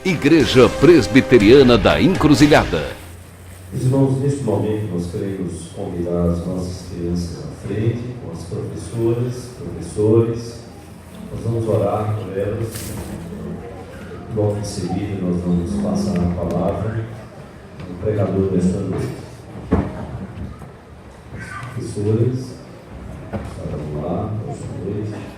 Igreja Presbiteriana da Encruzilhada. Irmãos, neste momento nós queremos convidar as nossas crianças à frente, com as professoras, professores. Nós vamos orar por elas. Logo em seguida nós vamos passar a palavra do pregador desta noite. Professores, vamos lá, boa noite.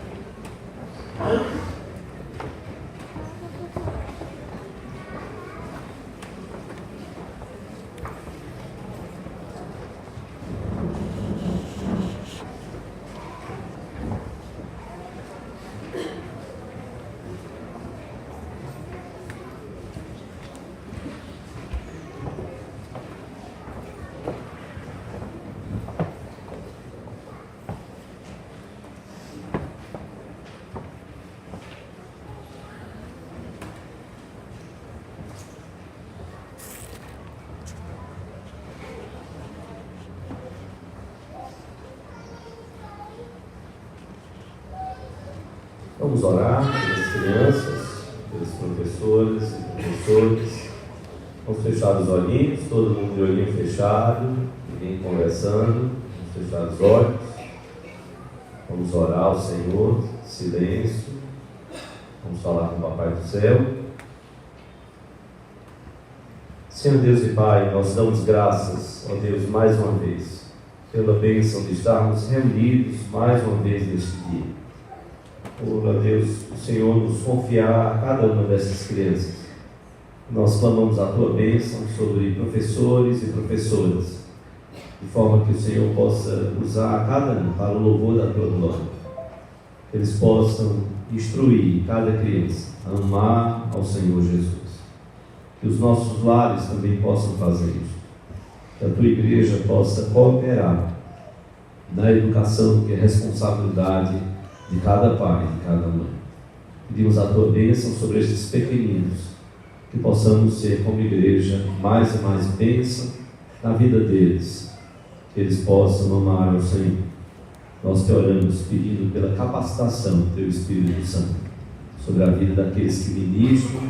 Vamos orar pelas crianças, pelos professores e professores. Vamos fechar os olhinhos, todo mundo de olhinho fechado, ninguém conversando. Vamos fechar os olhos. Vamos orar ao Senhor, silêncio. Vamos falar com o Papai do Céu. Senhor Deus e Pai, nós damos graças, ó Deus, mais uma vez, pela bênção de estarmos reunidos mais uma vez neste dia. Ó Deus, o Senhor nos confiar a cada uma dessas crianças. Nós clamamos a Tua bênção sobre professores e professoras, de forma que o Senhor possa usar a cada um para o louvor da Tua glória. Que eles possam instruir cada criança a amar ao Senhor Jesus. Que os nossos lares também possam fazer isso. Que a Tua igreja possa cooperar na educação, que é responsabilidade de cada pai, de cada mãe. Pedimos a Tua bênção sobre estes pequeninos, que possamos ser como igreja mais e mais bênção na vida deles, que eles possam amar ao Senhor. Nós te oramos pedindo pela capacitação do Teu Espírito Santo sobre a vida daqueles que ministram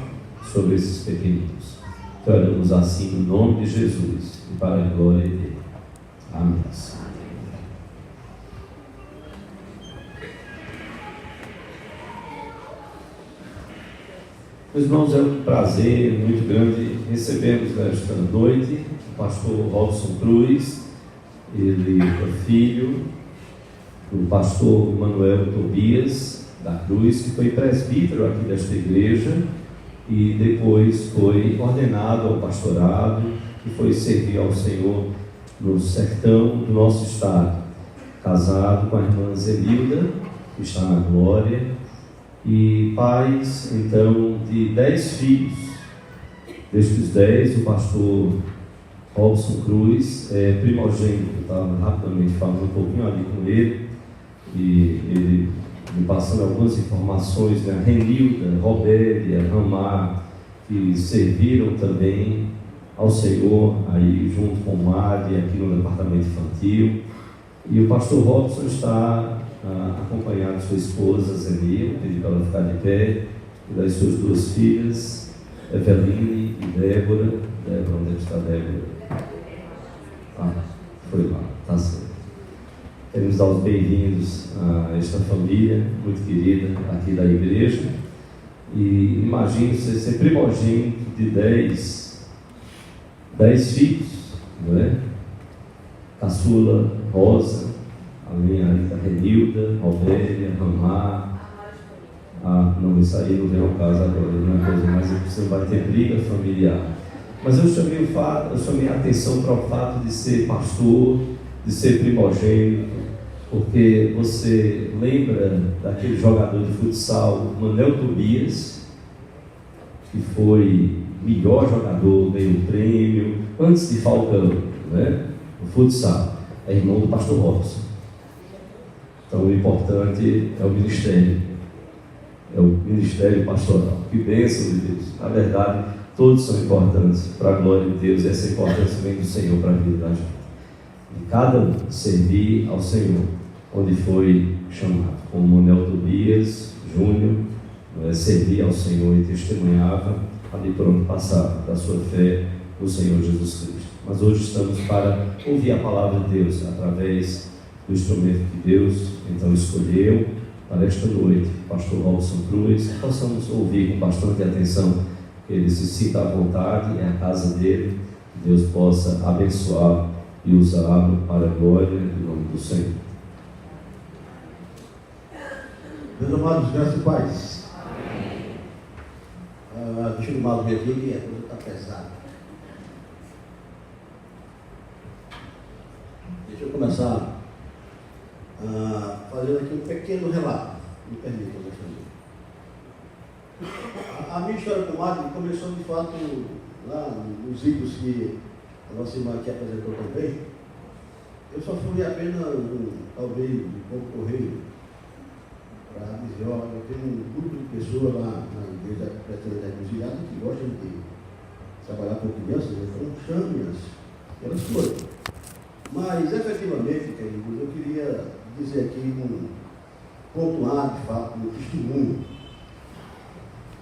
sobre esses pequeninos. Te oramos assim no nome de Jesus e para a glória dele. Amém. Meus irmãos, é um prazer muito grande recebermos nesta noite o pastor Robson Cruz. Ele é filho do pastor Manuel Tobias da Cruz, que foi presbítero aqui desta igreja e depois foi ordenado ao pastorado e foi servir ao Senhor no sertão do nosso estado, casado com a irmã Zenilda, que está na glória, e pais, então, de 10 filhos. Destes 10, o pastor Robson Cruz é primogênito. Eu estava rapidamente falando um pouquinho ali com ele, e ele me passando algumas informações, né? Renilda, Robélia, Ramar, que serviram também ao Senhor, aí junto com o Mari, aqui no departamento infantil. E o pastor Robson está acompanhado de sua esposa Zenilda, pedi para ela ficar de pé, e das suas 2 filhas, Eveline e Débora. Débora, onde está Débora? Foi lá, está certo. Queremos dar os bem-vindos a esta família muito querida aqui da igreja. E imagine você ser primogênito de 10 filhos, não é? Caçula Rosa, além aí da Renilda, Robélia, Ramar. Não, isso aí não vem ao caso agora, não é coisa, mas você vai ter briga familiar. Mas eu chamei a atenção para o fato de ser pastor, de ser primogênito, porque você lembra daquele jogador de futsal, Manuel Tobias, que foi melhor jogador, ganhou prêmio, antes de Falcão, né? O futsal, é irmão do pastor Robson. Então o importante é o ministério pastoral. Que bênção de Deus. Na verdade, todos são importantes para a glória de Deus, e essa importância vem do Senhor para a vida da gente. E cada um servir ao Senhor, onde foi chamado, como Manuel Tobias Júnior, servia ao Senhor e testemunhava ali por onde passar, da sua fé no Senhor Jesus Cristo. Mas hoje estamos para ouvir a palavra de Deus através do instrumento que Deus então escolheu para esta noite, o pastor Robson Cruz, que possamos ouvir com bastante atenção, que ele se sinta à vontade, é a casa dele, que Deus possa abençoar e usá-lo para a glória do nome do Senhor. Meus amados, graças e paz. Deixa eu mal ver aqui que a coisa está pesada. Deixa eu começar fazendo aqui um pequeno relato. Me permitam fazer. A minha história com o Magno começou de fato lá nos livros que a nossa irmã aqui apresentou também. Eu só fui apenas talvez de pouco correio para dizer, olha, eu tenho um grupo de pessoas lá na igreja presbiteriana da Encruzilhada que gostam de trabalhar com crianças, então chame-as, elas foram. Mas, efetivamente, queridos, eu queria dizer aqui, pontuar, de fato, um testemunho.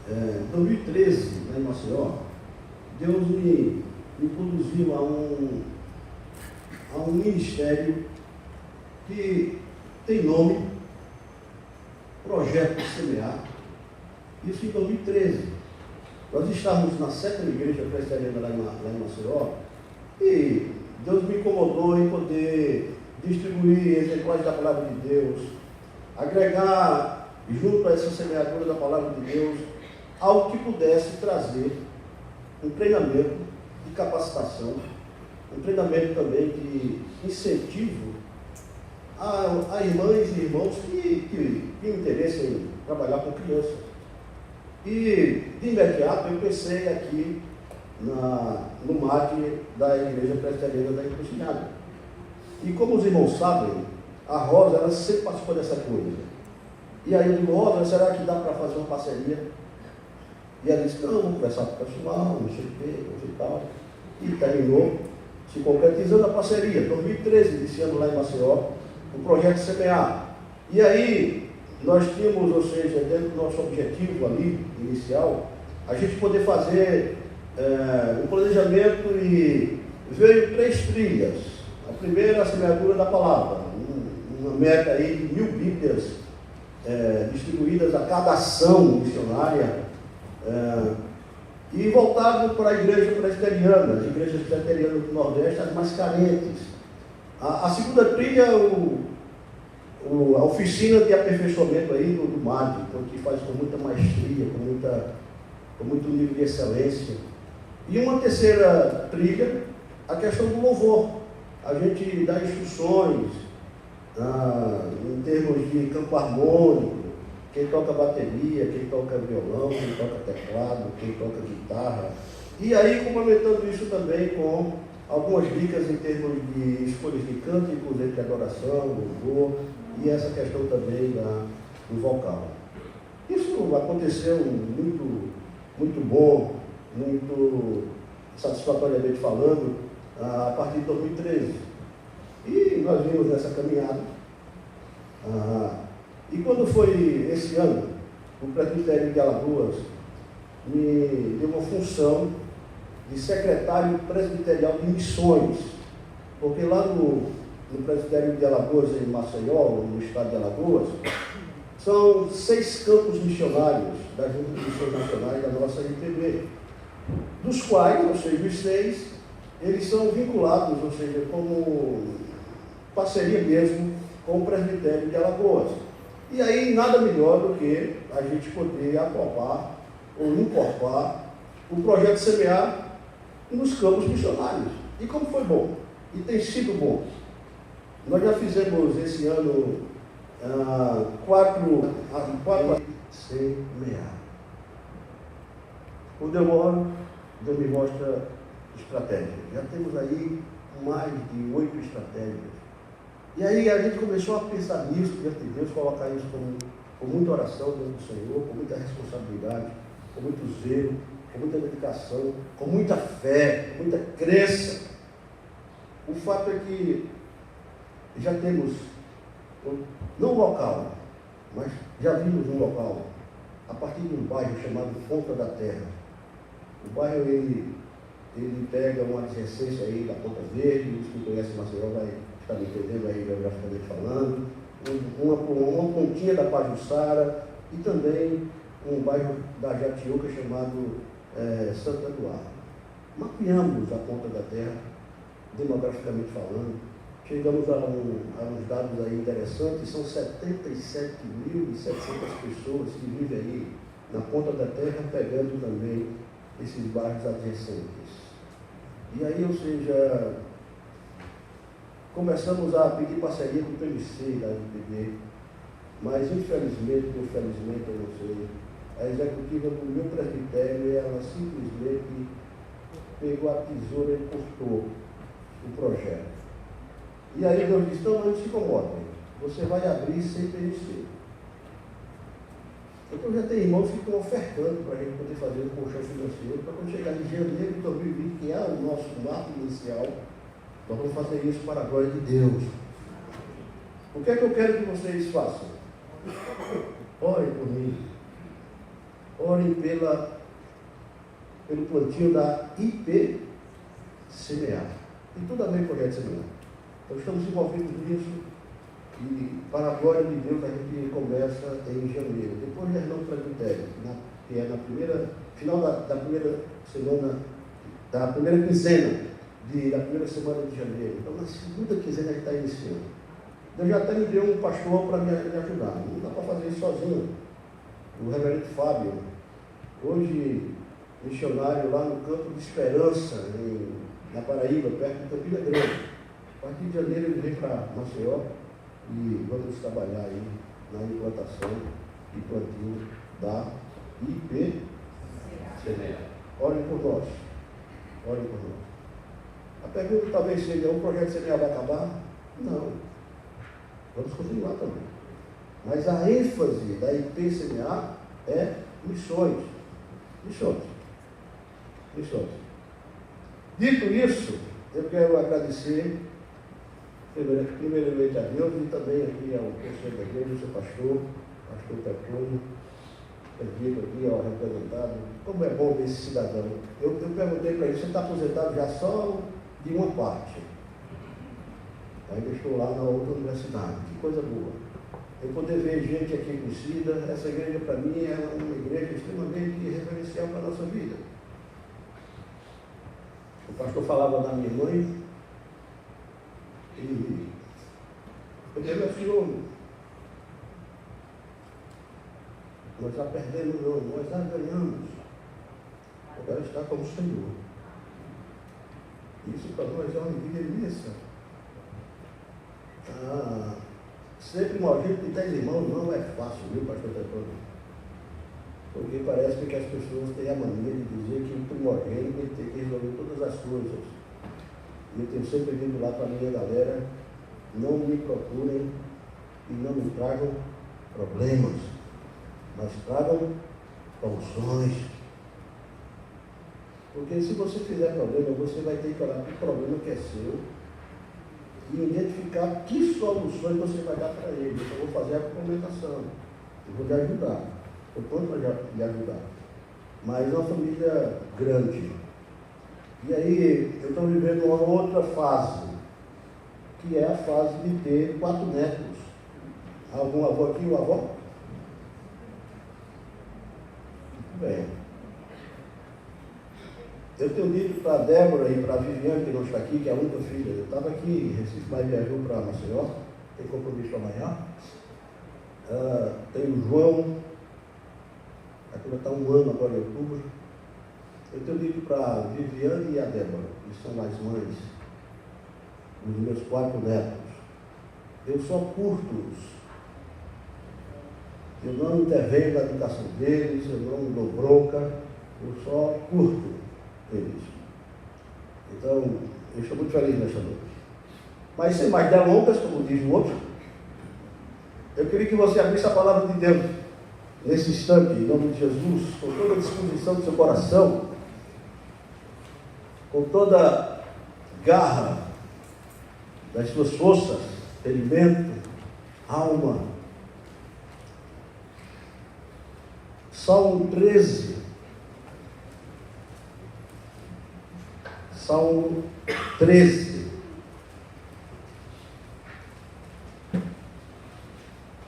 Em 2013, lá em Maceió, Deus me conduziu a um ministério que tem nome Projeto de Semear. Isso em 2013. Nós estávamos na 7ª igreja presbiteriana lá em Maceió e Deus me incomodou em poder distribuir exemplares da palavra de Deus, agregar junto a essa semeadura da palavra de Deus algo que pudesse trazer um treinamento de capacitação, um treinamento também de incentivo a irmãs e irmãos que tinham interesse em trabalhar com crianças. E, de imediato, eu pensei aqui no MAT da Igreja Presbiteriana da Encruzilhada. E como os irmãos sabem, a Rosa, ela sempre participou dessa coisa. E aí eu digo, Rosa, será que dá para fazer uma parceria? E ela disse, não, vamos conversar com o pessoal, não sei o quê, não sei tal. E terminou se concretizando a parceria. 2013, desse ano lá em Maceió, o projeto Semear. E aí, nós tínhamos, ou seja, dentro do nosso objetivo ali, inicial, a gente poder fazer um planejamento e veio 3 trilhas. A primeira, a semeadura da palavra, uma meta aí de 1000 Bíblias distribuídas a cada ação missionária, e voltado para a igreja presbiteriana, as igrejas presbiterianas do Nordeste, as mais carentes. A segunda trilha, a oficina de aperfeiçoamento aí do MAD, que faz com muita maestria, com muito nível de excelência. E uma terceira trilha, a questão do louvor. A gente dá instruções em termos de campo harmônico, quem toca bateria, quem toca violão, quem toca teclado, quem toca guitarra. E aí, complementando isso também com algumas dicas em termos de escolhas de cânticos, entre adoração, louvor, e essa questão também do vocal. Isso aconteceu muito bom, muito satisfatoriamente falando, a partir de 2013. E nós vimos nessa caminhada. E quando foi esse ano, o presbitério de Alagoas me deu uma função de secretário presbiterial de missões, porque lá no presbitério de Alagoas, em Maceió, no estado de Alagoas, são 6 campos missionários da Junta de Missões Nacionais da nossa IPB, dos quais, ou seja, os 6, eles são vinculados, ou seja, como parceria mesmo com o presbitério de Alagoas. E aí, nada melhor do que a gente poder acoplar ou incorporar o projeto Semear nos campos missionários. E como foi bom? E tem sido bom. Nós já fizemos esse ano 4 Semear. Quando eu oro, Deus me mostra estratégias. Já temos aí mais de 8 estratégias. E aí a gente começou a pensar nisso, diante de Deus, colocar isso com muita oração diante do Senhor, com muita responsabilidade, com muito zelo, com muita dedicação, com muita fé, com muita crença. O fato é que já temos, não um local, mas já vimos um local, a partir de um bairro chamado Ponta da Terra. bairro ele pega uma adjacência aí da Ponta Verde, os que conhecem Maceió vai estar me entendendo aí geograficamente falando, uma pontinha da Pajuçara e também um bairro da Jatiuca chamado Santo Eduardo. Mapeamos a ponta da terra, demograficamente falando, chegamos a uns dados aí interessantes, são 77.700 pessoas que vivem aí na ponta da terra, pegando também esses bairros adjacentes. E aí, ou seja, começamos a pedir parceria com o PMC da MPB, mas infelizmente, ou felizmente, eu não sei, a executiva do meu presbitério, ela simplesmente pegou a tesoura e cortou o projeto. E aí Deus disse, não, não se incomodem, você vai abrir sem PMC. Então já tem irmãos que estão ofertando para a gente poder fazer um colchão financeiro, para quando chegar em janeiro de 2020, que é o nosso marco inicial, nós vamos fazer isso para a glória de Deus. O que é que eu quero que vocês façam? Orem por mim. Orem pelo plantio da IPCMA. Tem tudo a ver com o projeto semear. Então estamos envolvidos nisso. E para a glória de Deus a gente começa em janeiro, depois de Hernão Presbitério, que é final da primeira semana, da primeira quinzena da primeira semana de janeiro. Então na segunda quinzena a gente está iniciando. Deus já até me deu um pastor para me ajudar, não dá para fazer isso sozinho. O reverendo Fábio, hoje missionário lá no Campo de Esperança, na Paraíba, perto de Campina Grande. A partir de janeiro ele vem para Maceió. E vamos trabalhar aí na implantação e plantio da IPCMA. Orem por nós. Orem por nós. A pergunta talvez seja, o projeto semear vai acabar? Não. Vamos continuar também. Mas a ênfase da IPCMA é missões. Missões. Missões. Dito isso, eu quero agradecer primeiramente a Deus e também aqui ao conselho da igreja, o seu pastor Petrônio, aqui ao representado. Como é bom ver esse cidadão. Eu perguntei para ele, você está aposentado já só de uma parte. Ainda estou lá na outra universidade. Que coisa boa. Eu poder ver gente aqui conhecida, essa igreja para mim é uma igreja extremamente referencial para a nossa vida. O pastor falava da minha mãe, e eu digo assim, nós já perdemos, não, nós já ganhamos. Agora está como o Senhor. Isso para nós é uma alegria imensa. Ser primogênito de 10 irmãos não é fácil, viu, pastor Tetrônio? Porque parece que as pessoas têm a mania de dizer que o primogênito tem que resolver todas as coisas. E eu tenho sempre dito lá para a minha galera, não me procurem e não me tragam problemas, mas tragam soluções. Porque se você fizer problema, você vai ter que olhar para o problema que é seu e identificar que soluções você vai dar para ele. Eu vou fazer a complementação, eu vou lhe ajudar, eu posso lhe ajudar. Mas é uma família grande. E aí, eu estou vivendo uma outra fase, que é a fase de ter 4 netos. Algum avô aqui, ou avó? Muito bem. Eu tenho dito para a Débora e para a Viviane, que não está aqui, que é a única filha. Eu estava aqui em Recife, mas viajou para Maceió, tem compromisso amanhã. Tem o João, aqui vai estar 1 ano agora em outubro. Eu tenho dito para a Viviane e a Débora, que são as mães dos meus 4 netos, eu só curto-os. Eu não intervenho na educação deles, eu não dou bronca, eu só curto eles. Então, eu estou muito feliz nesta noite. Mas sem mais delongas, como diz o outro, eu queria que você abrisse a palavra de Deus nesse instante, em nome de Jesus, com toda a disposição do seu coração, com toda a garra das suas forças, entendimento, alma. Salmo 13, Salmo 13.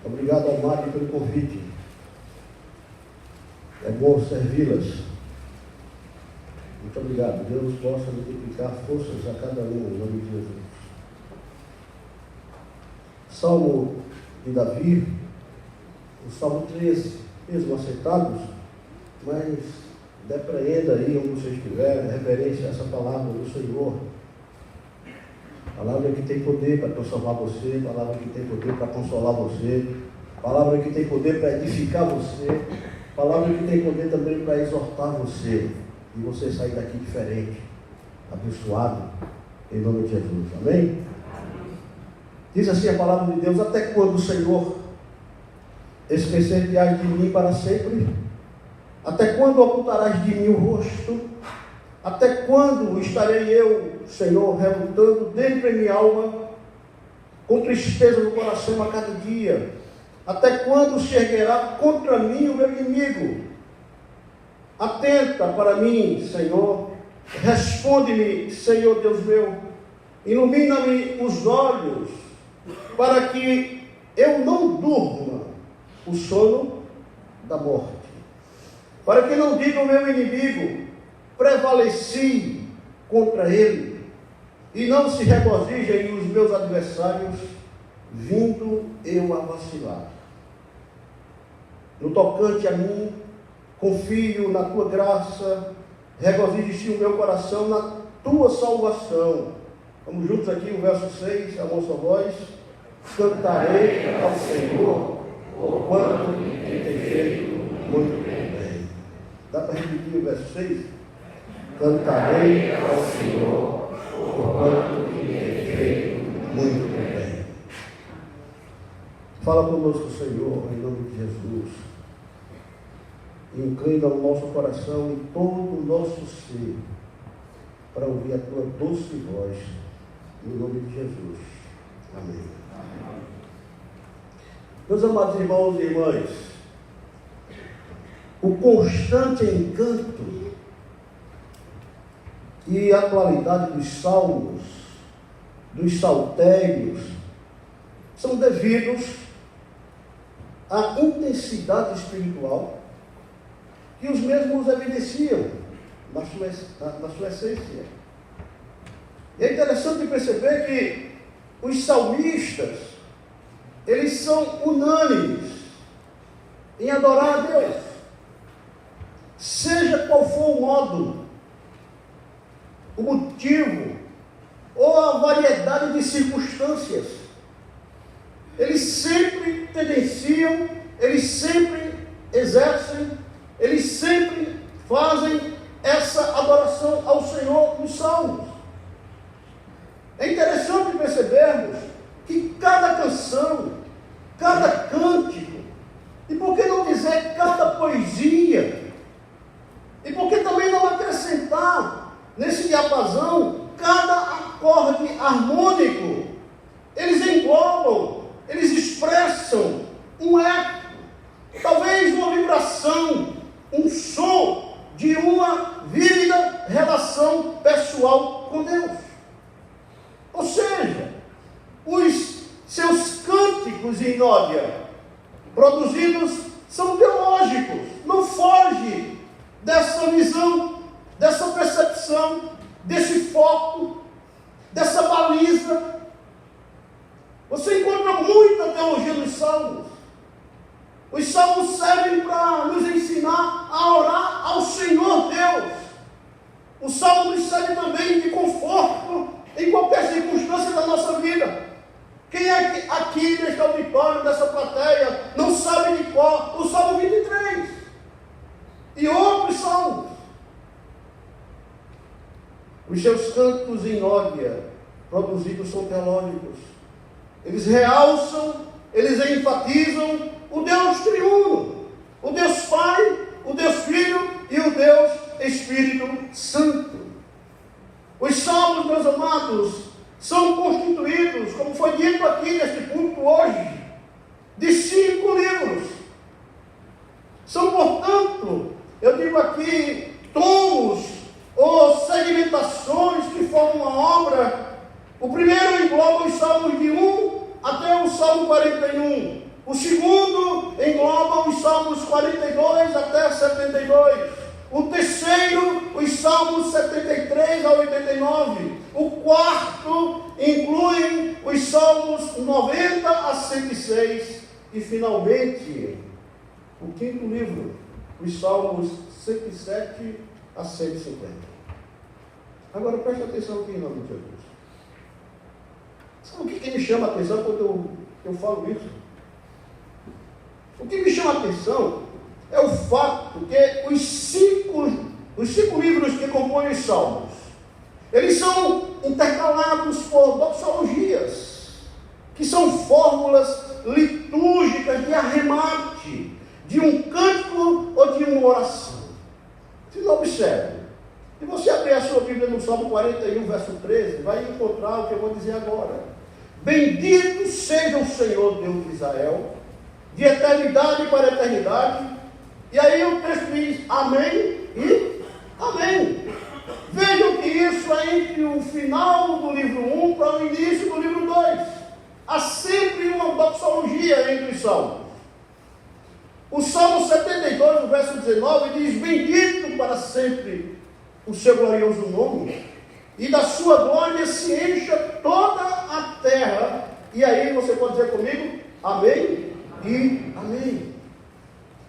Obrigado ao Mário pelo convite. É bom servi-las. Muito obrigado. Deus possa multiplicar forças a cada um, em nome de Jesus. Salmo de Davi, o Salmo 13, mesmo acertados, mas depreenda aí onde você estiver, referência a essa palavra do Senhor. Palavra que tem poder para transformar você, palavra que tem poder para consolar você, palavra que tem poder para edificar você, palavra que tem poder também para exortar você, e você sair daqui diferente, abençoado, em nome de Jesus. Amém? Diz assim a palavra de Deus: até quando, Senhor, esquecer-te-ás de mim para sempre? Até quando ocultarás de mim o rosto? Até quando estarei eu, Senhor, relutando dentro em minha alma, com tristeza no coração a cada dia? Até quando se erguerá contra mim o meu inimigo? Atenta para mim, Senhor, responde-me, Senhor Deus meu, ilumina-me os olhos, para que eu não durma o sono da morte, para que não diga o meu inimigo, prevaleci contra ele, e não se regozijem os meus adversários, vindo eu a vacilar. No tocante a mim, confio na tua graça, regozije-se o meu coração na tua salvação. Vamos juntos aqui, o verso 6, a nossa voz. Cantarei ao Senhor, por quanto me tem feito muito bem. Dá para repetir o verso 6? Cantarei ao Senhor, por quanto me tem feito muito bem. Fala conosco, Senhor, em nome de Jesus. Inclina o nosso coração e todo o nosso ser para ouvir a tua doce voz, em nome de Jesus. Amém. Meus amados irmãos e irmãs, o constante encanto e atualidade dos salmos, dos saltérios, são devidos à intensidade espiritual que os mesmos evidenciam na sua essência. E é interessante perceber que os salmistas, eles são unânimes em adorar a Deus, seja qual for o modo, o motivo ou a variedade de circunstâncias. Eles sempre tendenciam, eles sempre exercem, eles sempre fazem essa adoração ao Senhor nos salmos. É interessante percebermos que cada canção, cada cântico, e por que não dizer cada poesia, e por que também não acrescentar nesse diapasão cada acorde harmônico, eles englobam, eles expressam um eco, talvez uma vibração, um som de uma vívida relação pessoal com Deus. Ou seja, os seus cânticos em nódia produzidos são teológicos, não foge dessa visão, dessa percepção, desse foco, dessa baliza. Você encontra muita teologia nos salmos. Os salmos servem para nos ensinar a orar ao Senhor Deus. O salmo nos serve também de conforto em qualquer circunstância da nossa vida. Quem é que aqui neste auditório, dessa plateia, não sabe de qual? O Salmo 23 e outros salmos. Os seus cantos em nódia produzidos são teológicos. Eles realçam, eles enfatizam o Deus triuno, o Deus Pai, o Deus Filho e o Deus Espírito Santo. Os salmos, meus amados, são constituídos, como foi dito aqui neste púlpito hoje, de 5 livros. São, portanto, eu digo aqui, tomos ou segmentações Salmos de 1 até o Salmo 41. O segundo engloba os Salmos 42 até 72. O terceiro, os Salmos 73 a 89. O quarto inclui os Salmos 90 a 106. E, finalmente, o quinto livro, os Salmos 107 a 150. Agora, preste atenção aqui em nome de Jesus. Sabe o que me chama a atenção quando eu falo isso? O que me chama a atenção é o fato que os cinco livros que compõem os Salmos, eles são intercalados por doxologias, que são fórmulas litúrgicas de arremate de um cântico ou de uma oração. Vocês observem. Se você abrir a sua Bíblia no Salmo 41, verso 13, vai encontrar o que eu vou dizer agora. Bendito seja o Senhor Deus de Israel, de eternidade para eternidade. E aí o texto diz amém e amém. Vejam que isso é entre o final do livro 1 para o início do livro 2. Há sempre uma doxologia entre os salmos. O Salmo 72, no verso 19, diz: bendito para sempre o seu glorioso nome, e da sua glória se encha toda a terra. E aí você pode dizer comigo, amém e amém.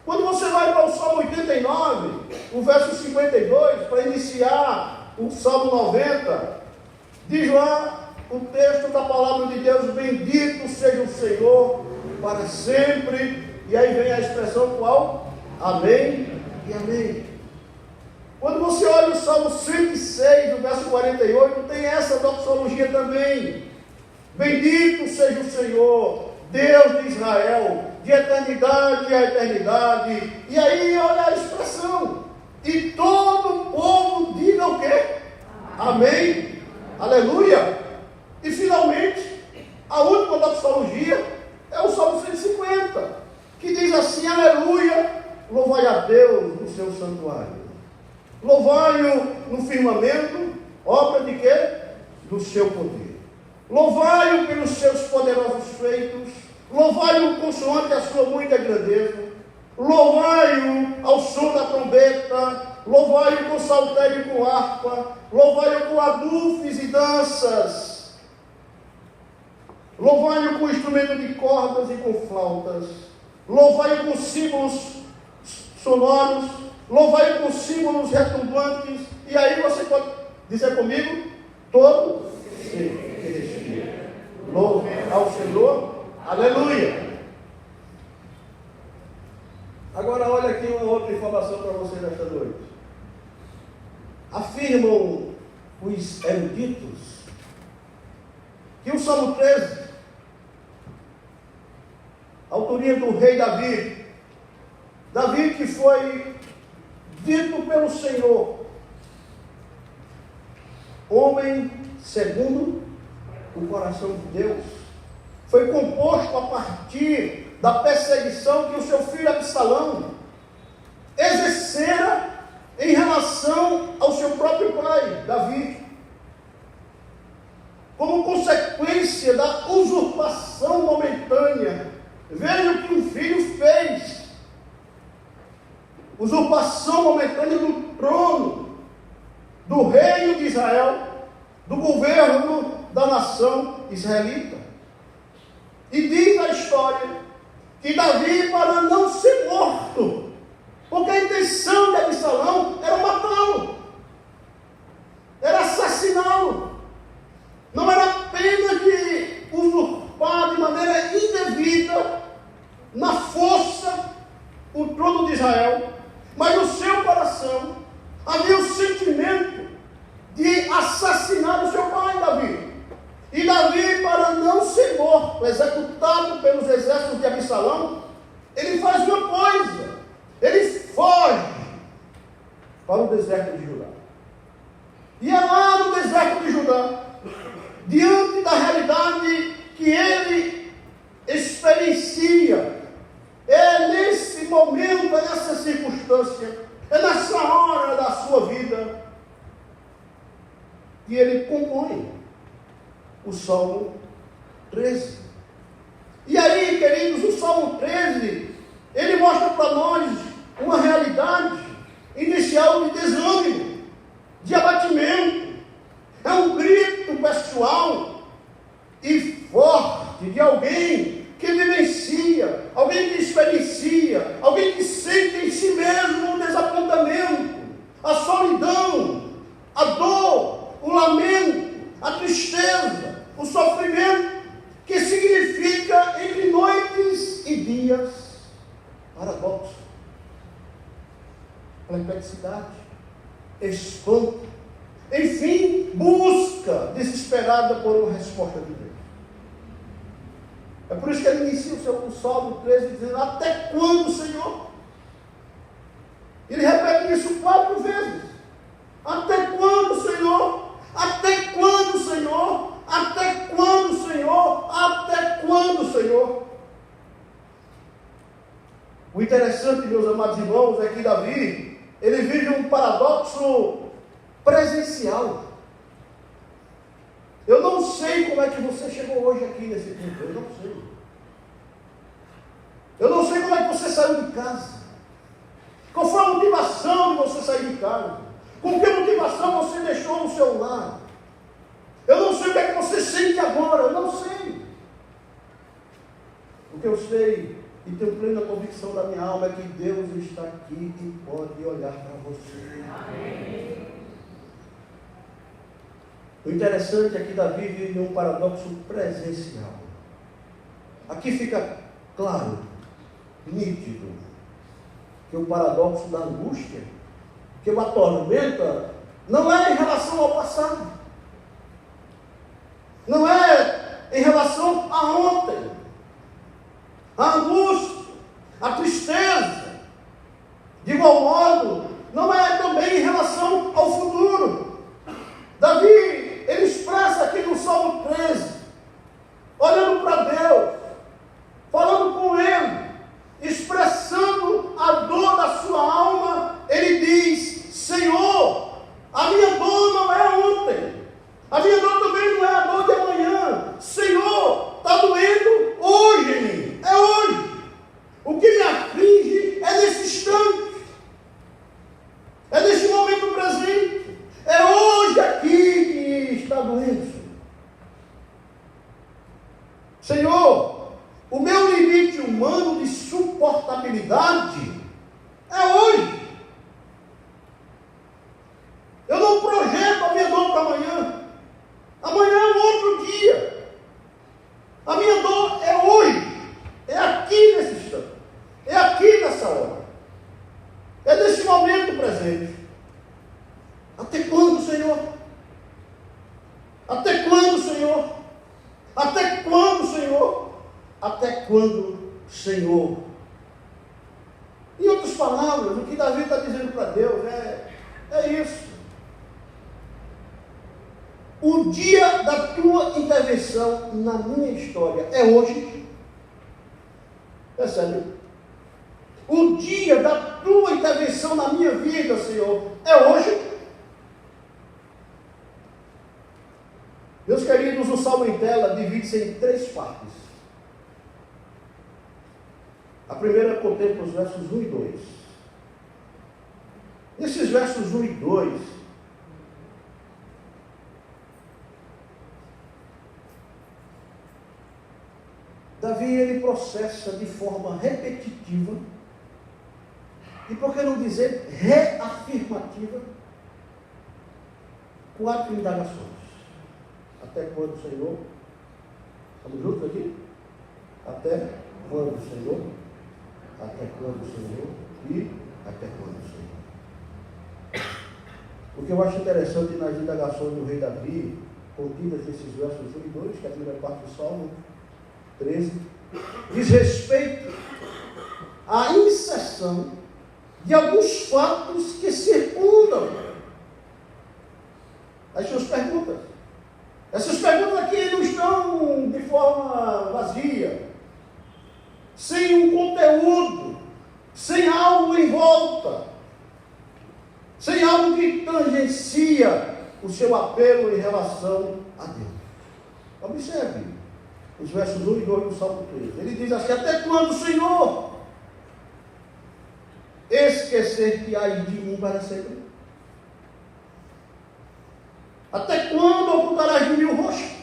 Quando você vai para o Salmo 89, o verso 52, para iniciar o Salmo 90, diz lá o texto da palavra de Deus: bendito seja o Senhor para sempre. E aí vem a expressão qual? Amém e amém. Quando você olha o Salmo 106, o verso 48, tem essa doxologia também. Bendito seja o Senhor, Deus de Israel, de eternidade a eternidade. E aí olha a expressão: e todo o povo diga o quê? Amém, aleluia. E finalmente, a última doxologia é o Salmo 150, que diz assim: aleluia, louvai a Deus no seu santuário, louvai-o no firmamento, obra de quê? Do seu poder. Louvai-o pelos seus poderosos feitos, louvai-o consoante a sua muita grandeza, louvai-o ao som da trombeta, louvai-o com saltério e com harpa, louvai-o com adufes e danças, louvai-o com instrumento de cordas e com flautas, louvai-o com símbolos sonoros, louvai-o com símbolos retumbantes. E aí você pode dizer comigo: todo ser que respira, louve ao Senhor, aleluia. Agora olha aqui uma outra informação para você nesta noite. Afirmam os eruditos que o Salmo 13, autoria do rei Davi, Davi que foi dito pelo Senhor, homem segundo o coração de Deus, foi composto a partir da perseguição que o seu filho Absalão exercera em relação ao seu próprio pai, Davi, como consequência da usurpação momentânea. Veja o que o filho fez: usurpação momentânea do trono, do reino de Israel, do governo da nação israelita. E diz a história que Davi, para não ser morto, porque a intenção de Absalão era matá-lo, era assassiná-lo, não era apenas de usurpar de maneira indevida, na força, o trono de Israel, mas no seu coração havia o sentimento de assassinar o seu pai, Davi. E Davi, para não ser morto, executado pelos exércitos de Absalão, ele faz uma coisa: ele foge para o deserto de Judá. E é lá no deserto de Judá, diante da realidade que ele experiencia, é nesse momento, é nessa circunstância, é nessa hora da sua vida, que ele compõe o Salmo 13. E aí, queridos, o Salmo 13, ele mostra para nós uma realidade inicial de desânimo, de abatimento. É um grito pessoal e forte de alguém que vivencia, alguém que experiencia, alguém que sente em si mesmo o desapontamento, a solidão, a dor, o lamento, a tristeza, o sofrimento, que significa entre noites e dias, paradoxo, perplexidade, espanto, enfim, busca desesperada por uma resposta de Deus. É por isso que ele inicia o Salmo 13 dizendo: até quando, Senhor? Ele repete isso 4 vezes. Até quando, Senhor? Até quando, Senhor? Até quando, Senhor? Até quando, Senhor? O interessante, meus amados irmãos, é que Davi, ele vive um paradoxo presencial. Eu não sei como é que você chegou hoje aqui nesse ponto, eu não sei. Eu não sei como é que você saiu de casa. Qual foi a motivação de você sair de casa? Com que motivação você deixou no seu lar? Eu não sei o que é que você sente agora, eu não sei. O que eu sei e tenho plena convicção da minha alma é que Deus está aqui e pode olhar para você. Amém. O interessante é que Davi vive um paradoxo presencial. Aqui fica claro, nítido, que o paradoxo da angústia, que o atormenta, não é em relação ao passado, não é em relação a ontem. A angústia, a tristeza, de igual modo, não é também em relação ao futuro. Davi, ele expressa aqui no Salmo 13, olhando para Deus, falando com Ele, expressando a dor da sua alma, ele diz: Senhor, a minha dor não é ontem, a minha dor também não é a dor de amanhã. Senhor, está doendo hoje em mim, é hoje. O que me aflige é nesse instante, é nesse momento presente, é hoje aqui que está doendo. Senhor, o meu limite humano de suportabilidade é hoje. Eu não projeto a minha dor para amanhã. Amanhã é um outro dia. A minha dor é hoje. É aqui nesse instante. É aqui nessa hora. É nesse momento presente. Até quando, Senhor? Até quando, Senhor? Até quando, Senhor? Até quando, Senhor? Em outras palavras, o que Davi está dizendo para Deus é isso. O dia da tua intervenção na minha história é hoje. Percebe? O dia da tua intervenção na minha vida, Senhor, é hoje. Meus queridos, o Salmo em tela divide-se em 3 partes. A primeira contempla os versos 1 e 2. Nesses versos 1 e 2, Davi, ele processa de forma repetitiva, e por que não dizer reafirmativa, 4 indagações. Até quando, Senhor? Estamos juntos aqui? Até quando, Senhor? Até quando, Senhor? E até quando, Senhor? O que eu acho interessante nas indagações do rei Davi, contidas nesses versos 1 e 2, que é a primeira parte do Salmo 13, diz respeito à inserção de alguns fatos que circundam as suas perguntas. Essas perguntas aqui não estão de forma vazia, sem um conteúdo, sem algo em volta, sem algo que tangencia o seu apelo em relação a Deus. Observe, os versos 1 e 2 do Salmo 13. Ele diz assim: até quando, Senhor, esquecer-te-ás de mim para sempre? Até quando ocultarás de mim o rosto?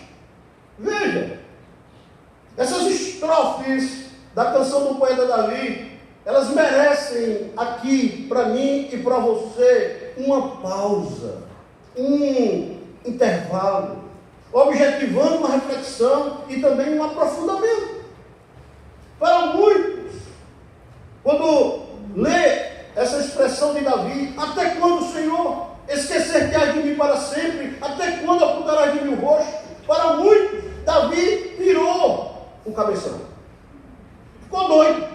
Veja, essas estrofes da canção do poeta Davi, elas merecem aqui, para mim e para você, uma pausa, um intervalo, objetivando uma reflexão e também um aprofundamento. Para muitos, quando lê essa expressão de Davi, até quando, Senhor, esquecer-te-ás de mim para sempre? Até quando ocultarás de mim o rosto? Para muitos, Davi virou o cabeção. Ficou doido.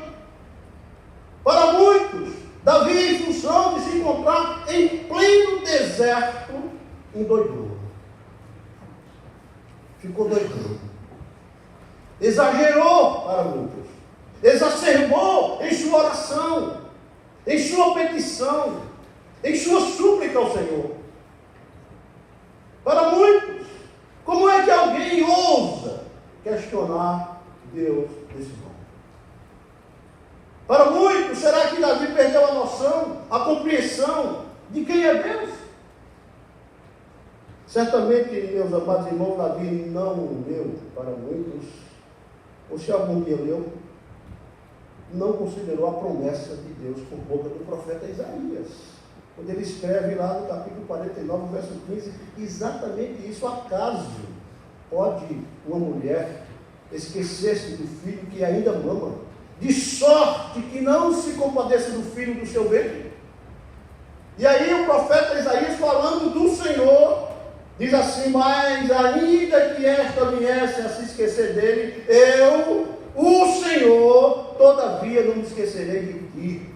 Para muitos, Davi, em função de se encontrar em pleno deserto, endoidou. Ficou doidão. Exagerou para muitos. Exacerbou em sua oração, em sua petição, em sua súplica ao Senhor. Para muitos, como é que alguém ousa questionar Deus desse modo? Para muitos, será que Davi perdeu a noção, a compreensão de quem é Deus? Certamente, meus amados irmãos, Davi não leu, para muitos, ou se algum dia leu, não considerou a promessa de Deus por boca do profeta Isaías. Quando ele escreve lá no capítulo 49, verso 15, exatamente isso: acaso pode uma mulher esquecer-se do filho que ainda mama, de sorte que não se compadeça do filho do seu ventre? E aí o profeta Isaías, falando do Senhor, diz assim: mas ainda que esta viesse a se esquecer dele, eu, o Senhor, todavia não me esquecerei de ti.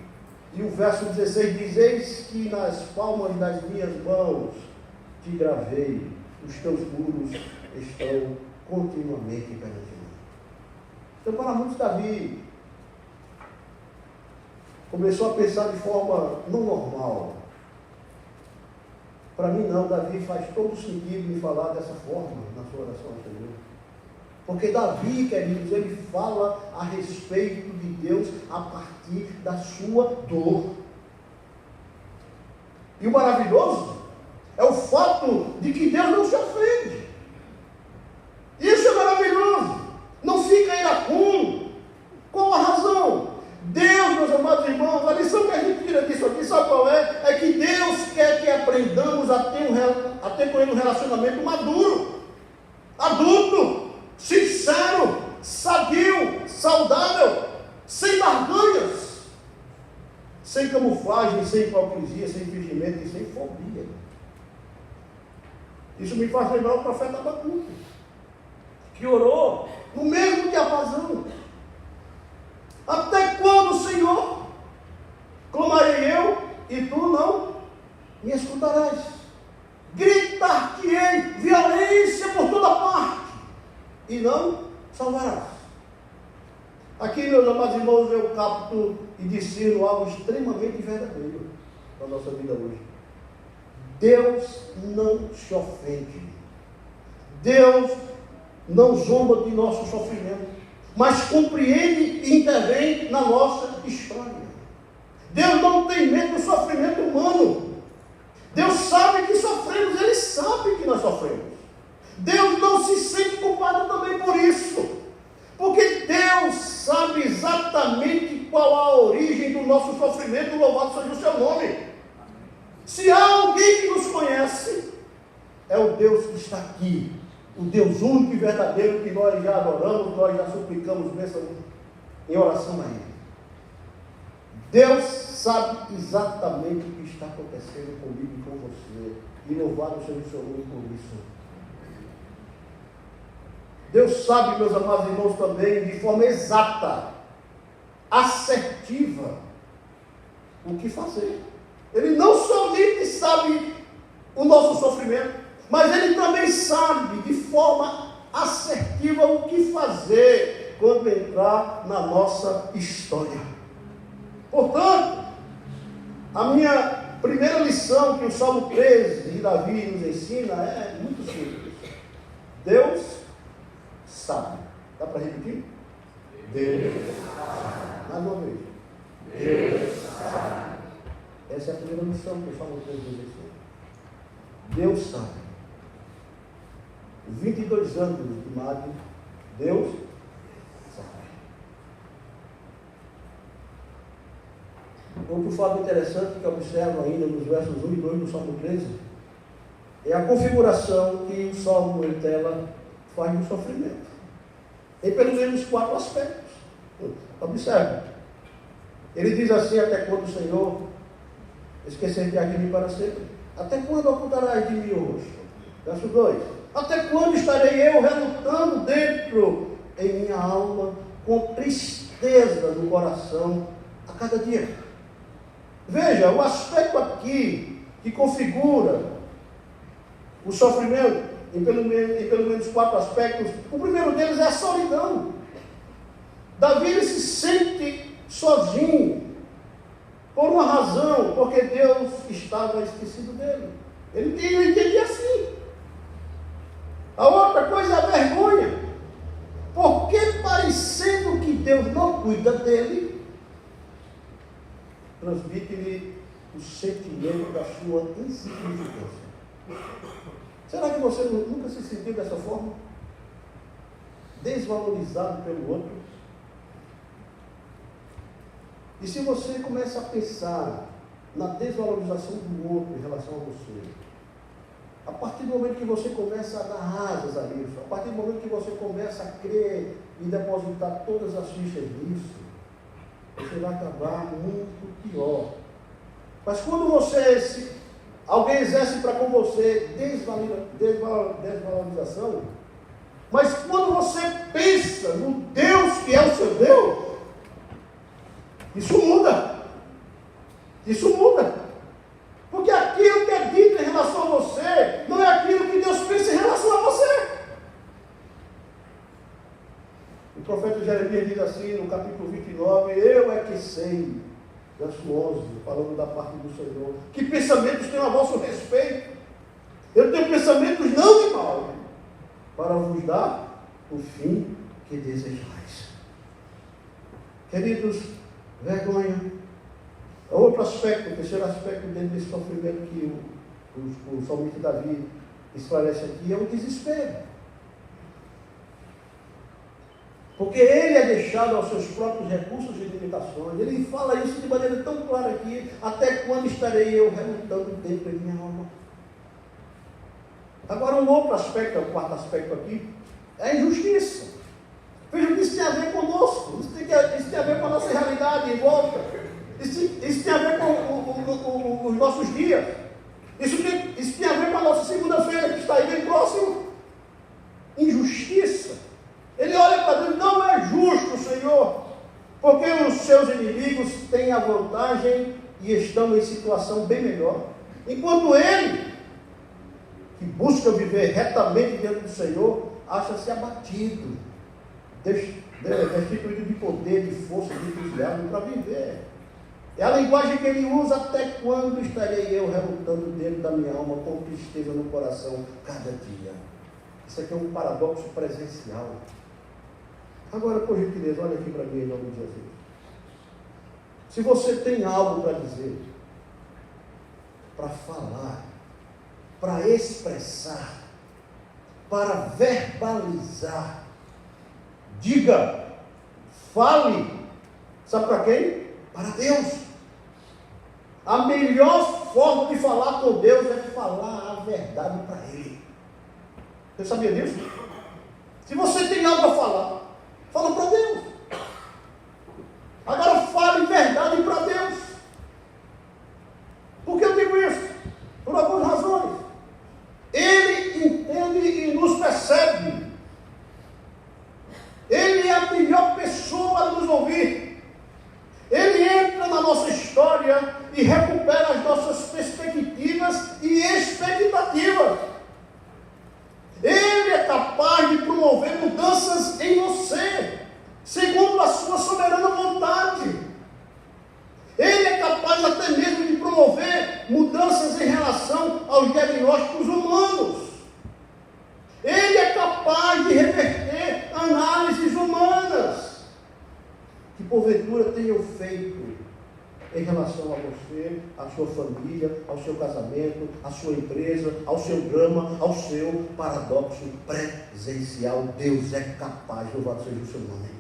E o verso 16 diz: eis que nas palmas das minhas mãos te gravei, os teus muros estão continuamente perante mim. Então, para muitos, Davi começou a pensar de forma não normal. Para mim não, Davi faz todo sentido em falar dessa forma na sua oração ao Senhor. Porque Davi, queridos, ele fala a respeito de Deus a partir da sua dor. E o maravilhoso é o fato de que Deus não se ofende. Isso é maravilhoso. Não fica iracundo. Qual a razão? Deus, meus amados irmãos, a lição que a gente tira disso aqui, sabe qual é? É que Deus quer que aprendamos a ter com Ele um relacionamento maduro, adulto, sincero, sadio, saudável, sem barganhas, sem camuflagem, sem hipocrisia, sem fingimento e sem fobia. Isso me faz lembrar o profeta Abacuque, que orou no mesmo diapasão. Até quando, Senhor, clamarei eu e tu não me escutarás? Gritar-te-ei violência por toda parte e não salvarás. Aqui, meus amados irmãos, eu capto e discerno algo extremamente verdadeiro na nossa vida hoje. Deus não se ofende. Deus não zomba de nosso sofrimento, mas compreende e intervém na nossa história. Deus não tem medo do sofrimento humano. Deus sabe que sofremos, Ele sabe que nós sofremos. Deus não se sente culpado também por isso, porque Deus sabe exatamente qual a origem do nosso sofrimento. Louvado seja o seu nome. Se há alguém que nos conhece, é o Deus que está aqui, o Deus único e verdadeiro que nós já adoramos, nós já suplicamos bênção em oração a Ele. Deus sabe exatamente o que está acontecendo comigo e com você, e louvado seja o seu nome por isso. Deus sabe, meus amados irmãos, também de forma exata, assertiva, o que fazer. Ele não somente sabe o nosso sofrimento, mas Ele também sabe de forma assertiva o que fazer quando entrar na nossa história. Portanto, a minha primeira lição que o Salmo 13 de Davi nos ensina é muito simples. Deus sabe. Dá para repetir? Deus sabe. Mais uma vez. Deus sabe. Essa é a primeira lição que eu falo para vocês. Deus sabe. 22 anos de Mari, Deus sabe. Outro fato interessante que eu observo ainda nos versos 1 e 2 do Salmo 13 é a configuração que o Salmo em tela faz do sofrimento. Em pelo menos 4 aspectos. Observe. Ele diz assim: até quando, Senhor, esquecer-te-ás de mim para sempre? Até quando ocultarás de mim o rosto? Verso 2. Até quando estarei eu relutando dentro em minha alma, com tristeza no coração, a cada dia? Veja, o aspecto aqui que configura o sofrimento, em pelo menos 4 aspectos. O primeiro deles é a solidão. Davi ele se sente sozinho, por uma razão, porque Deus estava esquecido dele. Ele entendia assim. A outra coisa é a vergonha, porque parecendo que Deus não cuida dele, transmite-lhe o sentimento da sua insignificância. Será que você nunca se sentiu dessa forma? Desvalorizado pelo outro? E se você começa a pensar na desvalorização do outro em relação a você, a partir do momento que você começa a dar asas a isso, a partir do momento que você começa a crer e depositar todas as fichas nisso, você vai acabar muito pior. Mas quando alguém exerce para com você desvalorização, mas quando você pensa no Deus que é o seu Deus, isso muda. Isso muda. Porque aquilo que é dito em relação a você não é aquilo que Deus pensa em relação a você. O profeta Jeremias diz assim no capítulo 29: eu é que sei, verso 11, falando da parte do Senhor, que pensamentos tenho a vosso respeito. Eu tenho pensamentos não de mal, para vos dar o fim que desejais. Queridos, vergonha. Outro aspecto, o terceiro aspecto dentro desse sofrimento que o salmista Davi esclarece aqui é o desespero. Porque ele é deixado aos seus próprios recursos e limitações. Ele fala isso de maneira tão clara aqui: até quando estarei eu relutando dentro da minha alma? Agora, um outro aspecto, o quarto aspecto aqui, é a injustiça. Veja que isso tem a ver conosco, isso tem a ver com a nossa realidade em volta, isso tem a ver com os nossos dias, isso tem a ver com a nossa segunda-feira que está aí bem próximo. Injustiça. Ele olha para Deus: não é justo, Senhor, porque os seus inimigos têm a vantagem e estão em situação bem melhor, enquanto ele, que busca viver retamente diante do Senhor, acha-se abatido, destituído de poder, de força, de entusiasmo para viver. É a linguagem que ele usa: até quando estarei eu relutando dentro da minha alma, com tristeza no coração, cada dia. Isso aqui é um paradoxo presencial. Agora, por gentileza, olha aqui para mim em nome de Jesus. Se você tem algo para dizer, para falar, para expressar, para verbalizar, diga, fale. Sabe para quem? Para Deus. A melhor forma de falar com Deus é falar a verdade para Ele. Você sabia disso? Se você tem algo a falar, fala para Deus. Agora fale verdade para Deus. Por que eu digo isso? Por algumas razões. Ele entende e nos percebe. Ele é a melhor pessoa para nos ouvir. Ele entra na nossa história e recupera as nossas perspectivas e expectativas. Ele é capaz de promover mudanças em você, segundo a sua soberana vontade. porventura tenham feito em relação a você, à sua família, ao seu casamento, à sua empresa, ao seu drama, ao seu paradoxo presencial. Deus é capaz, louvado seja o seu nome.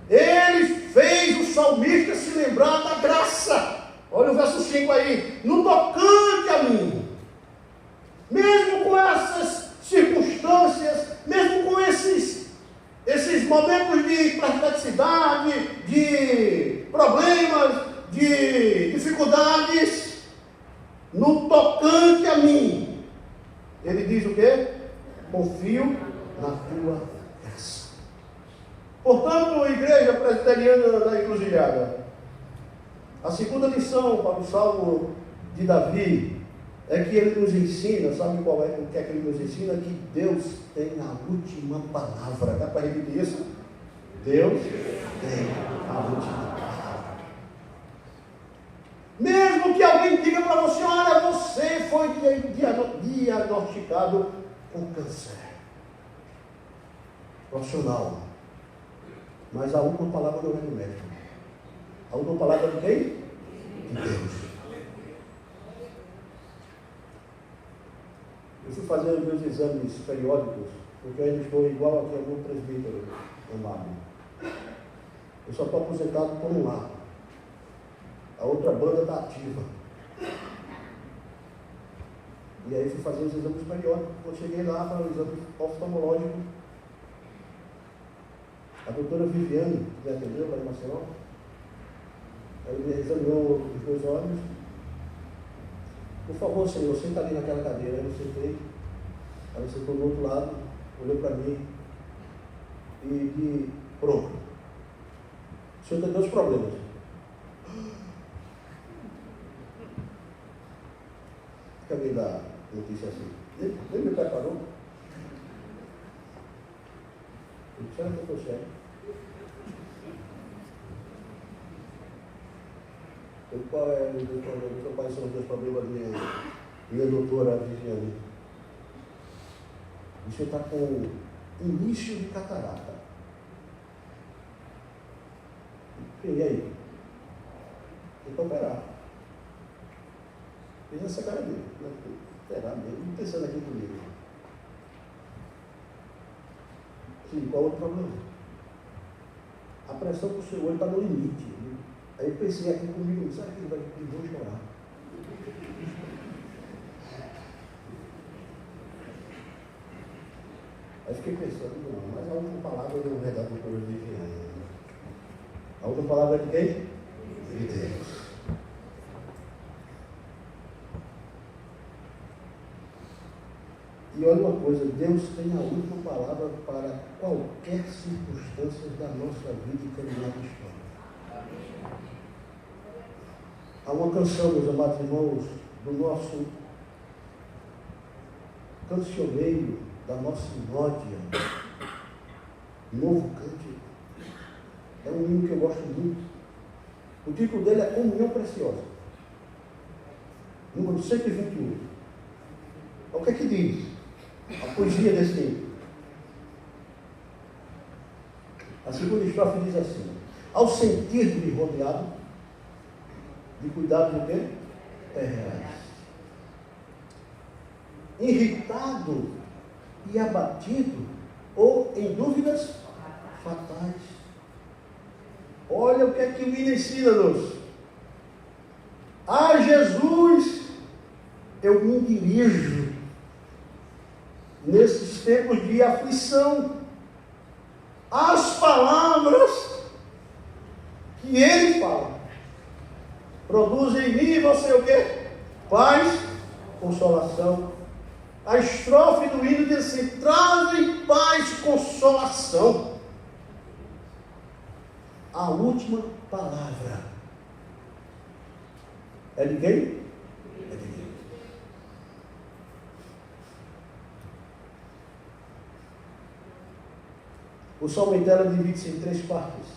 Ele fez o salmista se lembrar da graça. Olha o verso 5 aí. No tocante a mim, mesmo com essas circunstâncias, mesmo com esses momentos de perplexidade, de problemas, de dificuldades, no tocante a mim, ele diz o quê? Confio na tua graça. Portanto, igreja presbiteriana da Encruzilhada, a segunda lição para o Salmo de Davi é que ele nos ensina, sabe qual é o que é que ele nos ensina? Que Deus tem a última palavra. Dá para repetir isso? Deus tem a última palavra. Mesmo que alguém diga para você, olha, você foi diagnosticado com câncer profissional, mas a última palavra não é do médico. A última palavra é de quem? De Deus. Eu fui fazer os meus exames periódicos, porque eu ainda estou igual aqui a algum presbítero amado. Eu só estou aposentado por um lado. A outra banda está ativa. E aí fui fazer os exames periódicos. Quando cheguei lá para o exame oftalmológico, a doutora Viviane, que me atendeu lá em Maceió, ela examinou os meus olhos. Por favor, senhor, senta ali naquela cadeira. Aí eu sentei, ela sentou do outro lado, olhou para mim e pronto. O senhor tem 2 problemas. Acabei da notícia assim. Nem me preparou. Eu disse, será que eu estou sério? Quais são os 2 problemas minha doutora Viviane? Você está com início de catarata. E aí? Tem que operar. Fiz essa cara dele. Será mesmo? Pensando aqui comigo. Sim, qual é o problema? A pressão do seu olho está no limite. Aí eu pensei aqui comigo, sabe que ele vai vou chorar. Aí fiquei pensando, não, mas a última palavra não é da doutora Viviane. A última palavra é de quem? De Deus. E olha uma coisa, Deus tem a última palavra para qualquer circunstância da nossa vida e caminhada histórica. Há uma canção, meus amados irmãos, do nosso cancioneiro, da nossa sinódia, Novo Cântico. É um hino que eu gosto muito. O título dele é Comunhão Preciosa. Número 121. O que é que diz a poesia desse hino? A segunda estrofe diz assim: ao sentir-me rodeado de cuidados do quê? Terreais, irritado e abatido, ou em dúvidas fatais. Olha o que é que o hino ensina-nos. A Jesus eu me dirijo nesses tempos de aflição. As palavras que Ele fala produzem em mim e você o quê? Paz, consolação. A estrofe do hino diz assim: trazem paz, consolação. A última palavra é de quem? É de Deus. O Salmo inteiro divide-se em 3 partes.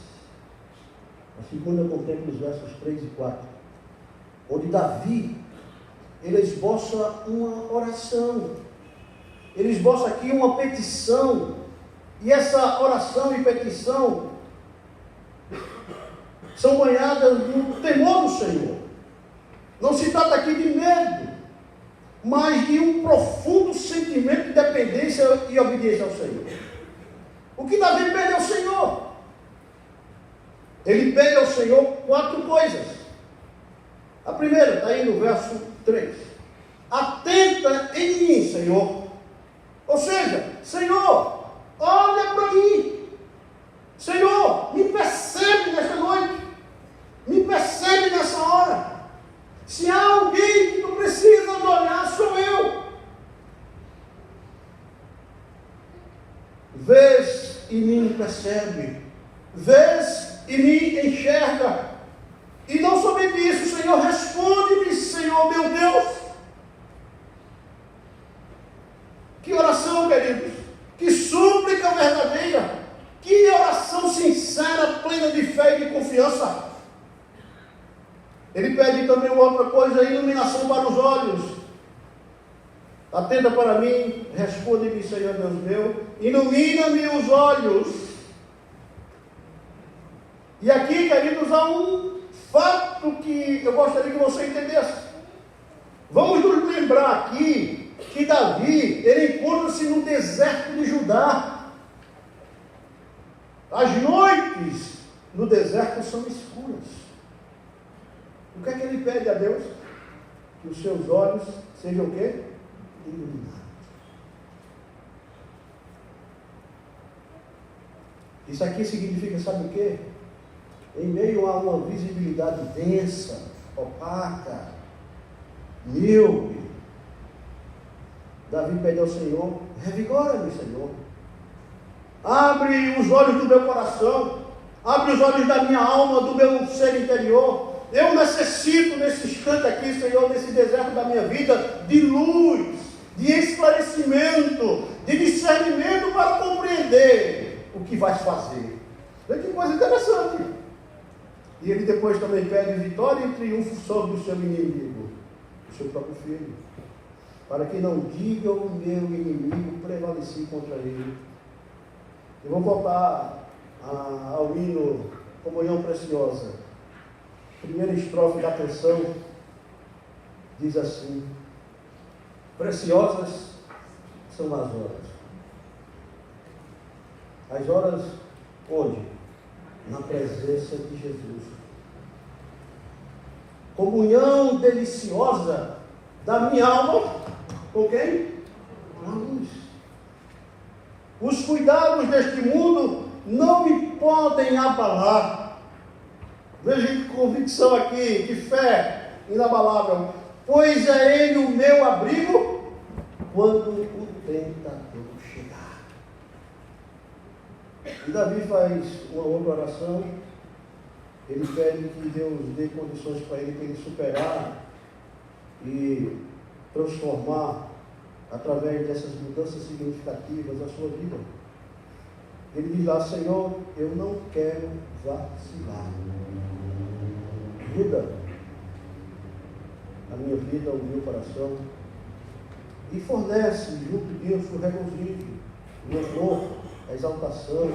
A segunda contempla os versos 3 e 4, onde Davi, ele esboça uma oração, ele esboça aqui uma petição, e essa oração e petição são banhadas no temor do Senhor. Não se trata aqui de medo, mas de um profundo sentimento de dependência e obediência ao Senhor. O que Davi pede ao Senhor? Ele pede ao Senhor 4 coisas. A primeira está aí no verso 3. Atenta em mim, Senhor. Ou seja, Senhor, olha para mim. Senhor, me percebe nesta noite. Me percebe nessa hora. Se há alguém que tu precisas olhar, sou eu. Vês e me percebe. Vês e me enxerga. E não somente isso, Senhor, responde-me, Senhor, meu Deus. Que oração, queridos. Que súplica verdadeira. Que oração sincera, plena de fé e de confiança. Ele pede também uma outra coisa, iluminação para os olhos. Atenta para mim, responde-me, Senhor Deus meu, ilumina-me os olhos. E aqui, queridos, há um fato que eu gostaria que você entendesse. Vamos nos lembrar aqui que Davi, ele encontra-se no deserto de Judá. As noites no deserto são escuras. O que é que ele pede a Deus? Que os seus olhos sejam o quê? Iluminados. Isso aqui significa, sabe o quê? Em meio a uma visibilidade densa, opaca, míope, Davi pede ao Senhor: revigora-me, Senhor. Abre os olhos do meu coração, abre os olhos da minha alma, do meu ser interior. Eu necessito nesse instante aqui, Senhor, nesse deserto da minha vida, de luz, de esclarecimento, de discernimento para compreender o que vais fazer. Veja que coisa interessante. E ele depois também pede vitória e triunfo sobre o seu inimigo, o seu próprio filho, para que não diga o meu inimigo prevaleci contra ele. E vamos voltar ao hino Comunhão Preciosa. Primeira estrofe da canção diz assim: preciosas são as horas onde? Na presença de Jesus. Comunhão deliciosa da minha alma com quem? Com a luz. Os cuidados deste mundo não me podem abalar. Veja que convicção aqui, que fé inabalável. Pois é Ele o meu abrigo quando o tentador chegar. E Davi faz uma outra oração. Ele pede que Deus dê condições para ele superar e transformar, através dessas mudanças significativas, a sua vida. Ele diz lá: Senhor, eu não quero vacilar. Muda a minha vida, o meu coração, e fornece junto disso o regozijo, o louvor, a exaltação,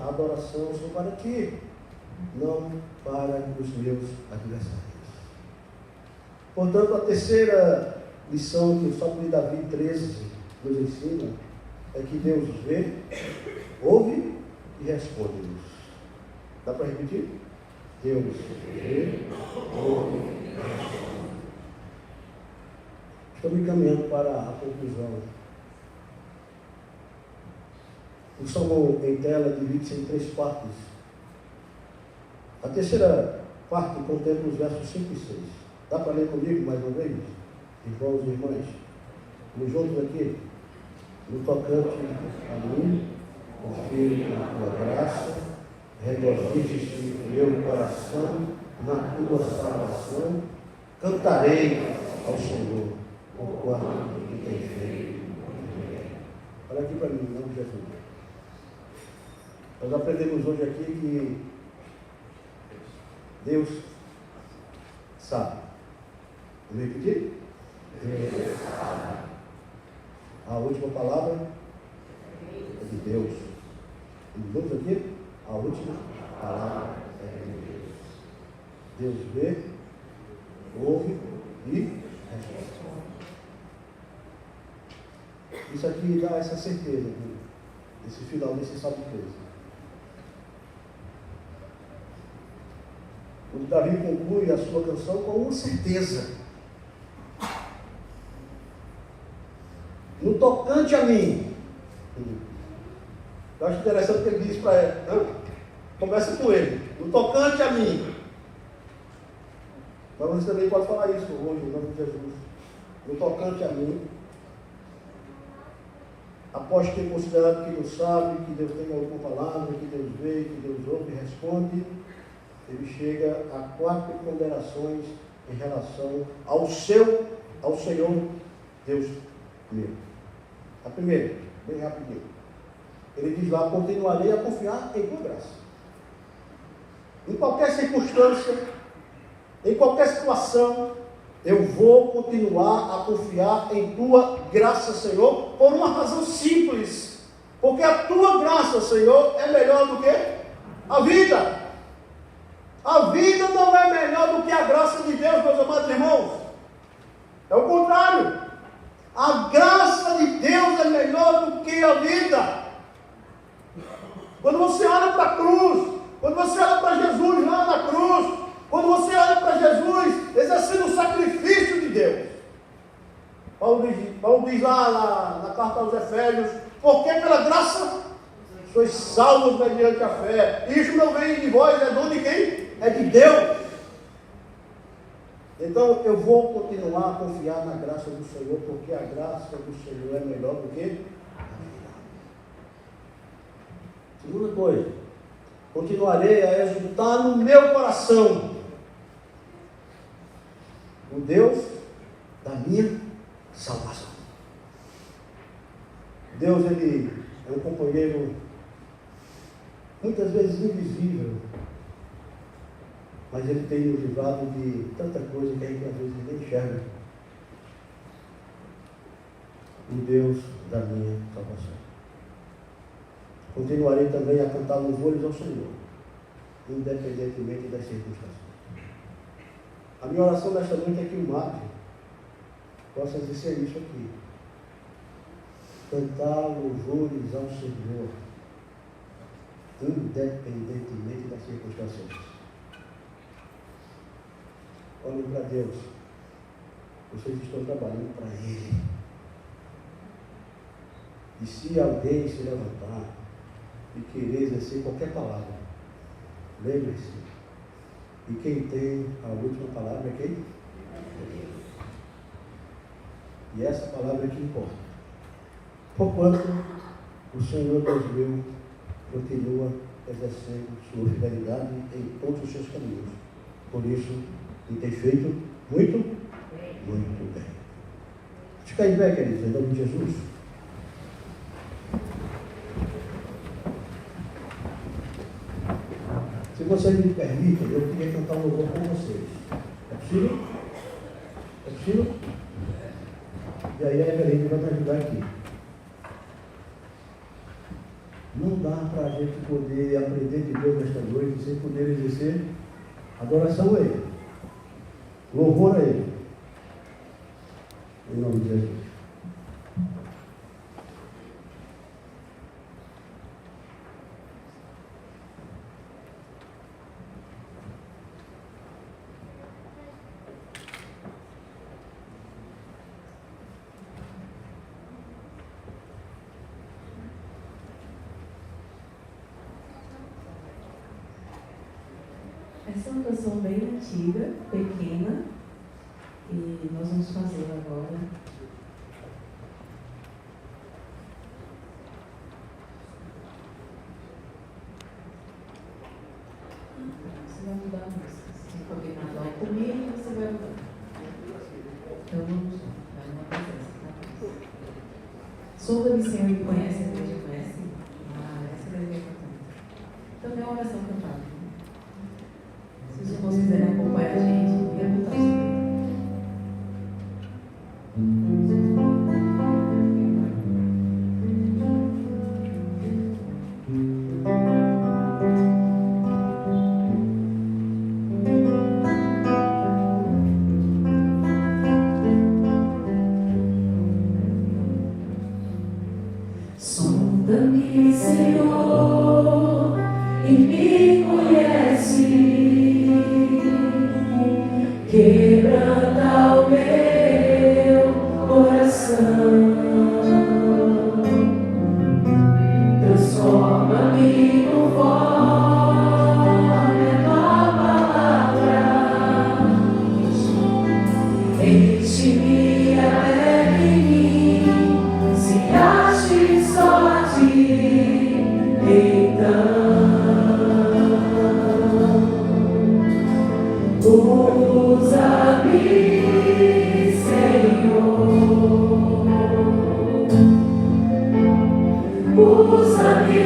a adoração são para ti, não para os meus adversários. Portanto, a terceira lição que o Salmo de Davi 13 nos ensina é que Deus vê, ouve e responde-nos. Dá para repetir? Deus vê, ouve e responde. Estamos caminhando para a conclusão. O salmo em tela divide-se em 3 partes. A terceira parte contempla os versos 5 e 6. Dá para ler comigo mais uma vez? Irmãos e irmãs, vamos juntos aqui. No tocante a mim, confio na tua graça, regozije-se o meu coração na tua salvação, cantarei ao Senhor por quanto que tem feito. Olha aqui para mim, em nome de Jesus. Nós aprendemos hoje aqui que Deus sabe. Vamos repetir? Deus sabe. A última palavra é de Deus. E vamos aqui? A última palavra é de Deus. Deus vê, ouve e responde. Isso aqui dá essa certeza, esse final desse Salmo 13. O Davi conclui a sua canção com uma certeza. No tocante a mim, eu acho interessante que ele diz para ela, começa com ele, no tocante a mim. Mas você também pode falar isso hoje, em nome de Jesus. No tocante a mim, após ter considerado que Deus sabe, que Deus tem alguma palavra, que Deus vê, que Deus ouve e responde, ele chega a 4 ponderações em relação ao Senhor Deus meu. A primeira, bem rapidinho. Ele diz lá, continuarei a confiar em tua graça. Em qualquer circunstância, em qualquer situação, eu vou continuar a confiar em tua graça, Senhor, por uma razão simples. Porque a tua graça, Senhor, é melhor do que a vida. A vida não é melhor do que a graça de Deus, meus amados irmãos. É o contrário. A graça de Deus é melhor do que a vida. Quando você olha para a cruz, quando você olha para Jesus lá na cruz, quando você olha para Jesus exercendo o sacrifício de Deus, Paulo diz lá na carta aos Efésios, porque pela graça sois salvos mediante a fé. Isso não vem de vós, é dom de quem? É de Deus. Então eu vou continuar a confiar na graça do Senhor, porque a graça do Senhor é melhor do que a vida. Segunda coisa, continuarei a exultar no meu coração o Deus da minha salvação. Deus, ele é um companheiro muitas vezes invisível, mas ele tem nos livrado de tanta coisa que a gente às vezes nem enxerga. O Deus da minha salvação. Continuarei também a cantar louvores ao Senhor, independentemente das circunstâncias. A minha oração nesta noite é que o Márcio possa exercer isso aqui. Cantar louvores ao Senhor, independentemente das circunstâncias. Olhem para Deus. Vocês estão trabalhando para Ele. E se alguém se levantar e querer exercer qualquer palavra, lembre-se, e quem tem a última palavra é quem? E essa palavra é que importa. Porquanto o Senhor Deus meu continua exercendo sua fidelidade em todos os seus caminhos. Por isso, ele tem feito muito bem. Fica em pé, queridos, em nome de Jesus. Se vocês me permitem, eu queria cantar um louvor com vocês. É possível? É possível? E aí a reverenda vai me ajudar aqui. Não dá para a gente poder aprender de Deus nesta noite sem poder exercer adoração a Ele. Louvor a Ele. Em nome de Jesus. Essa é uma canção bem antiga, pequena, e nós vamos fazer agora. Você vai mudar a música. Se você combinar lá comigo, você vai mudar. Então vamos lá, vai uma presença, tá? Sonda-me, Senhor, que conhece, a igreja conhece. Essa é a igreja cantando. Também é uma oração cantada. Se os irmãos quiserem acompanhar a gente, perguntar sobre. Usa-me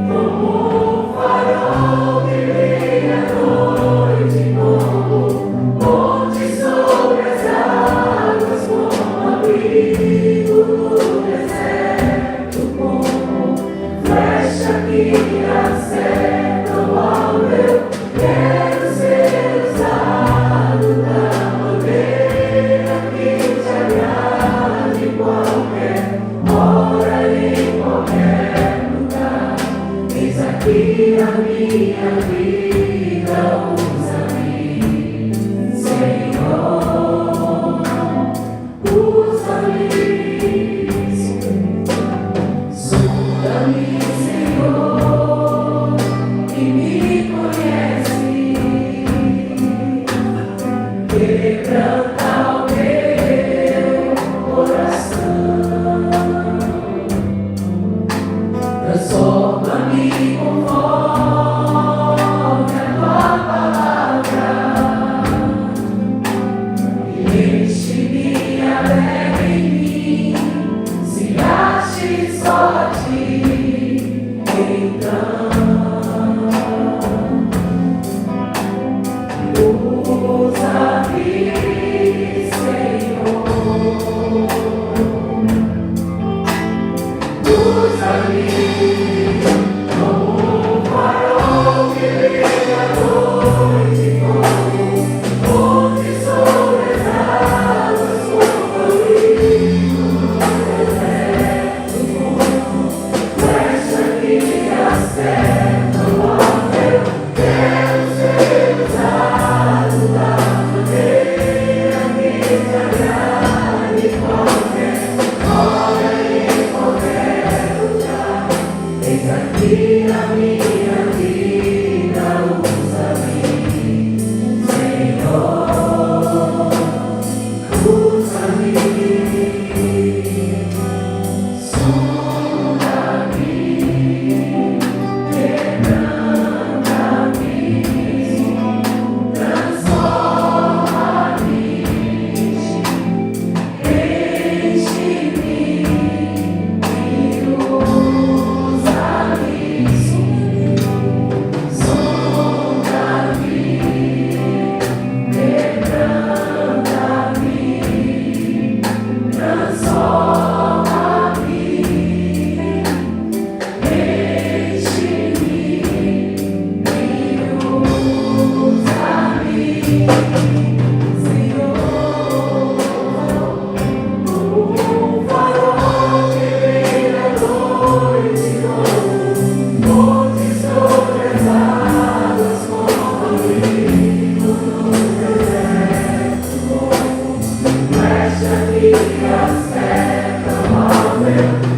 como um farol que brilha à noite, como ponte sobre as águas, como abrigo no deserto, como flecha que acerta o alvo. Quero ser usado da maneira que te agrade, em qualquer hora, em qualquer lugar. Eis aqui a minha vida, usa-me, Senhor, usa-me, sonda-me, Senhor, e me conhece, quebranta o meu coração, transforma-me conforme a tua palavra, e enche-me, alegre em mim, se ache só a ti, então usa-me, Senhor, usa-me como um farol que brilha à noite, como ponte sobre as águas, como abrigo no deserto, como flecha que acerta o alvo. Quero ser usado da maneira que te agrade, em qualquer hora, em qualquer lugar. Eis aqui a minha vida, usa-me, Senhor, usa-me, sonda-me, quebranta-me, transforma-me, enche-me e usa-me, sonda-me, quebranta-me, transforma-me, enche-me e usa-me, Senhor, como um farol que brilha à noite, como ponte sobre as águas, como abrigo no deserto, como flecha que acerta o alvo.